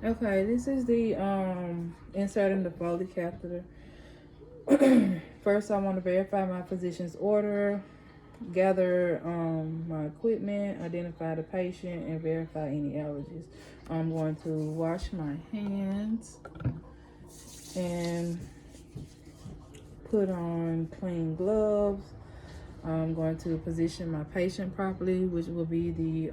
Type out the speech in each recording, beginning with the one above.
Okay, this is the inserting the Foley catheter. First, I want to verify my physician's order, gather my equipment, identify the patient, and verify any allergies. I'm going to wash my hands and put on clean gloves. I'm going to position my patient properly, which will be the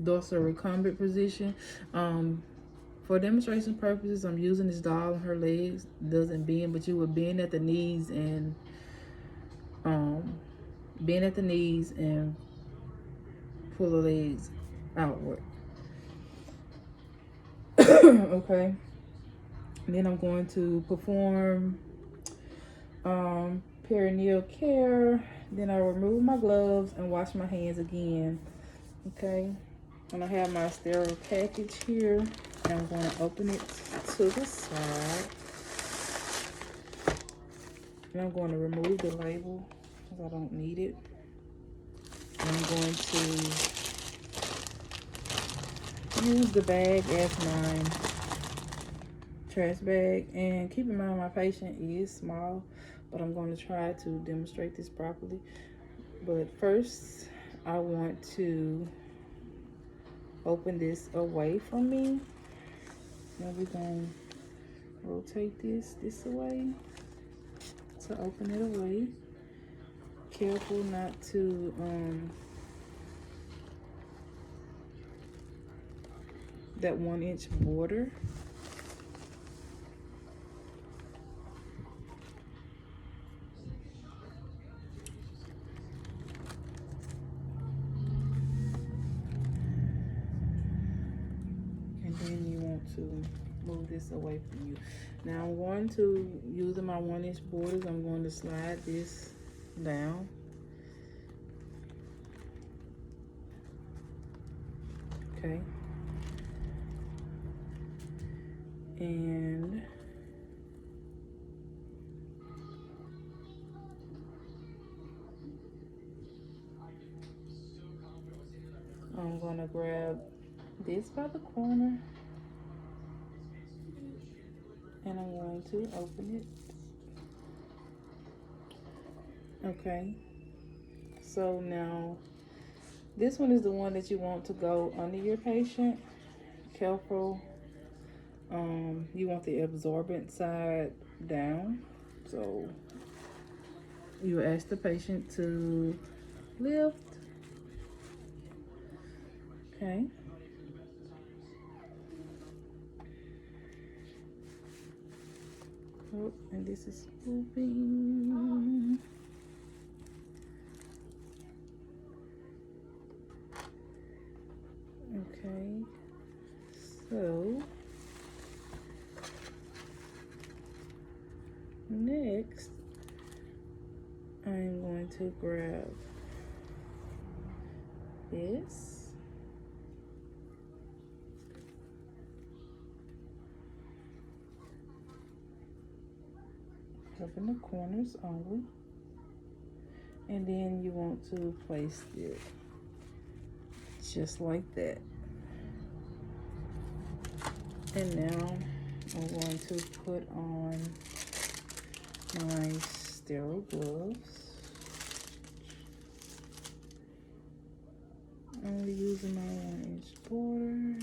dorsal recumbent position. For demonstration purposes, I'm using this doll on her legs. Doesn't bend, but you would bend at the knees and bend at the knees and pull the legs outward. Okay. And then I'm going to perform perineal care. Then I remove my gloves and wash my hands again. Okay. And I have my sterile package here. And I'm going to open it to the side. And I'm going to remove the label because I don't need it. And I'm going to use the bag as my trash bag. And keep in mind my patient is small, but I'm going to try to demonstrate this properly. But first, I want to open this away from me. Now we're going to rotate this away to open it away. Careful not to that 1-inch border. And then you want to move this away from you. Now I'm going to, using my 1-inch borders, I'm going to slide this down. Okay. And I'm going to grab this by the corner and I'm going to open it. Okay. So now this one is the one that you want to go under your patient. Careful. You want the absorbent side down. So you ask the patient to lift. Okay. Oh, and this is moving. Okay. So next, I'm going to grab this. Open the corners only. And then you want to place it just like that. And now I'm going to put on my sterile gloves. Only using my 1-inch border.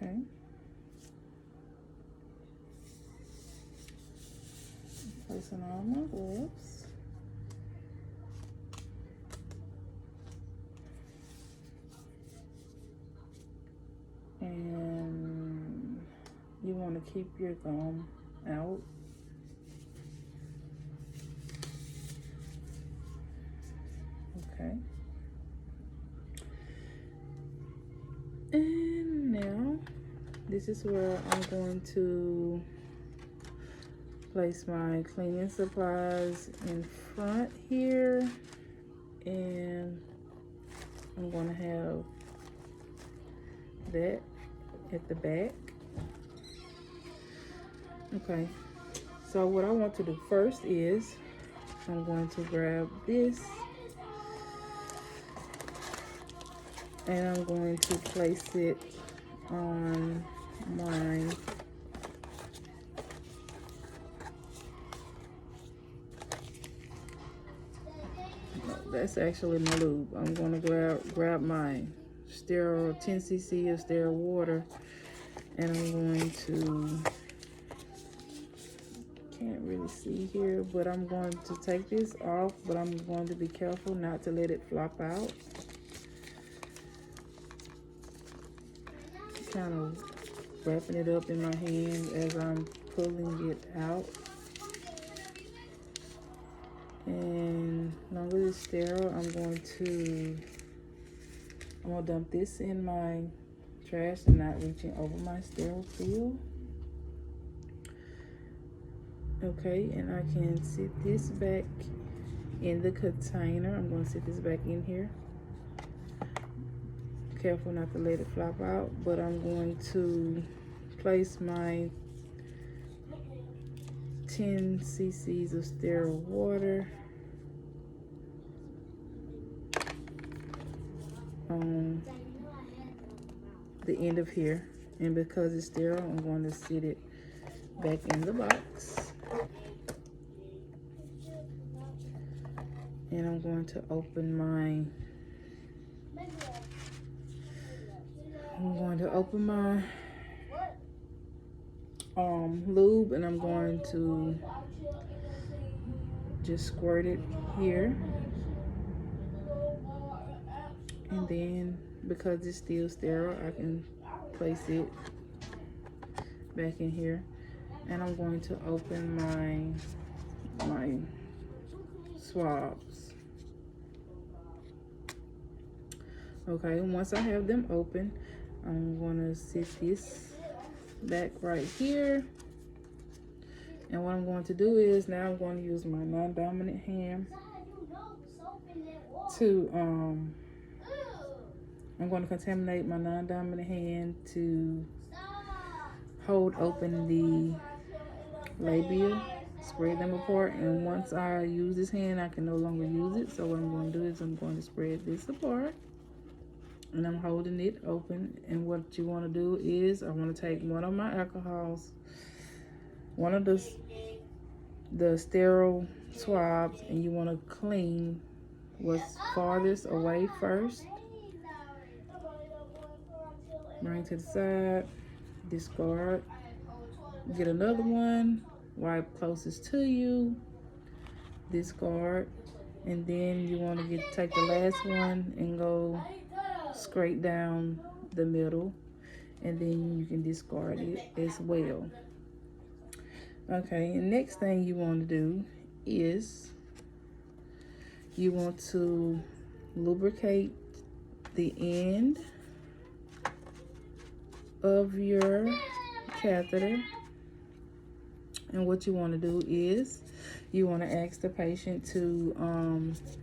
Okay. Placing all my gloves. And you want to keep your gum out. Okay. And now this is where I'm going to place my cleaning supplies in front here, and I'm going to have that at the back. Okay, So what I want to do first is I'm going to grab this and I'm going to place it on mine. No, that's actually my lube. I'm going to grab my sterile 10 cc of sterile water, and I'm going to, can't really see here, but I'm going to take this off, but I'm going to be careful not to let it flop out. Kind of wrapping it up in my hand as I'm pulling it out. And long as it's sterile, I'm gonna dump this in my trash and not reaching over my sterile field. Okay, and I can sit this back in the container. I'm gonna sit this back in here. Careful not to let it flop out, but I'm going to place my 10 cc's of sterile water on the end of here, and because it's sterile, I'm going to sit it back in the box, and I'm going to open my lube, and I'm going to just squirt it here, and then because it's still sterile, I can place it back in here, and I'm going to open my swabs. Okay, once I have them open, I'm going to sit this back right here, and what I'm going to do is now I'm going to use my non-dominant hand to I'm going to contaminate my non-dominant hand to hold open the labia, spread them apart, and once I use this hand, I can no longer use it. So what I'm going to do is I'm going to spread this apart, and I'm holding it open. And what you want to do is I want to take one of my alcohols, one of the sterile swabs, and you want to clean what's farthest away first. Bring to the side, discard, get another one, wipe closest to you, discard, and then you want to take the last one and go straight down the middle, and then you can discard it as well. Okay, and next thing you want to do is you want to lubricate the end of your catheter, and what you want to do is you want to ask the patient to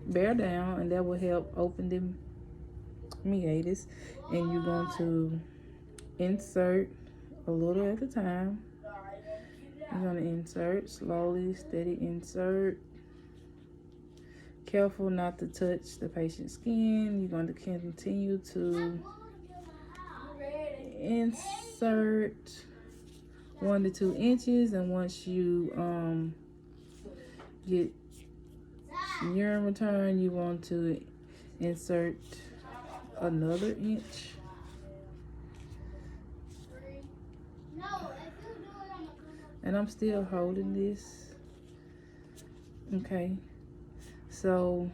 bear down, and that will help open the meatus, and you're going to insert a little at a time. You're going to insert slowly, steady insert. Careful not to touch the patient's skin. You're going to continue to insert 1 to 2 inches, and once you get urine return, you want to insert another inch. And I'm still holding this. Okay, so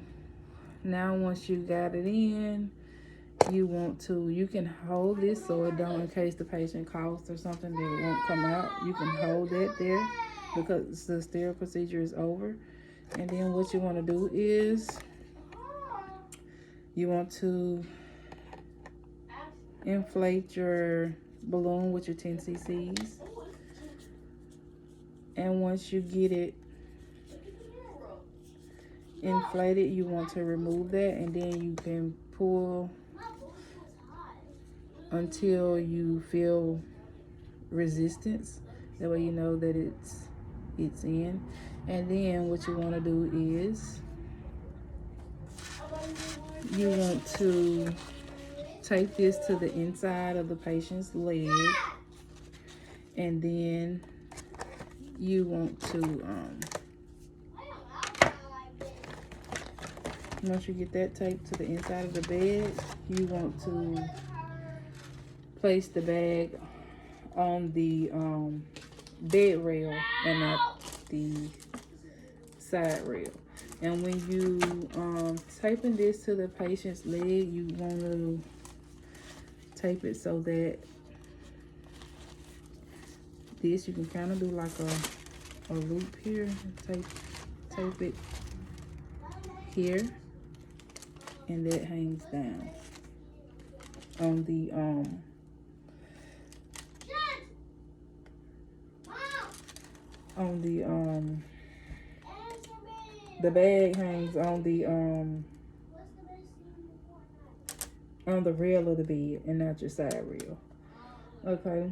now once you got it in, you can hold this so it don't, in case the patient coughs or something, that it won't come out. You can hold that there because the sterile procedure is over. And then what you want to do is you want to inflate your balloon with your 10 cc's. And once you get it inflated, you want to remove that, and then you can pull until you feel resistance. That way you know that it's it's in. And then what you want to do is you want to tape this to the inside of the patient's leg, and then you want to once you get that taped to the inside of the bed, you want to place the bag on the bed rail and not the side rail. And when you taping this to the patient's leg, you want to tape it so that this, you can kind of do like a loop here. Tape it here, and that hangs down on the bag hangs on the rail of the bed and not your side rail. Okay.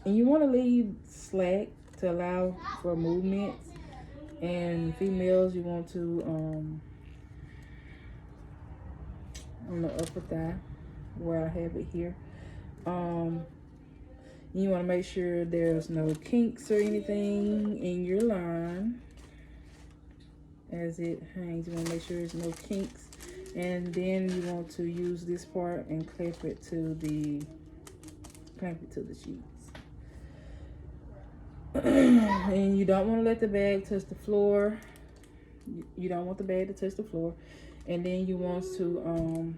And you want to leave slack to allow for movements. And females, you want to on the upper thigh, where I have it here. You want to make sure there's no kinks or anything in your line as it hangs. You want to make sure there's no kinks, and then you want to use this part and clamp it to the sheets. And you don't want to let the bag touch the floor. You don't want the bag to touch the floor. And then you want to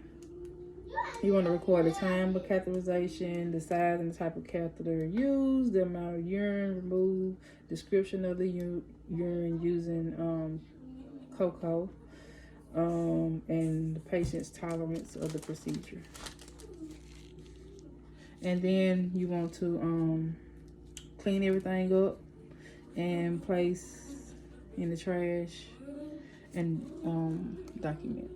record the time of catheterization, the size and the type of catheter used, the amount of urine removed, description of the urine using cocoa, and the patient's tolerance of the procedure. And then you want to clean everything up and place in the trash and document.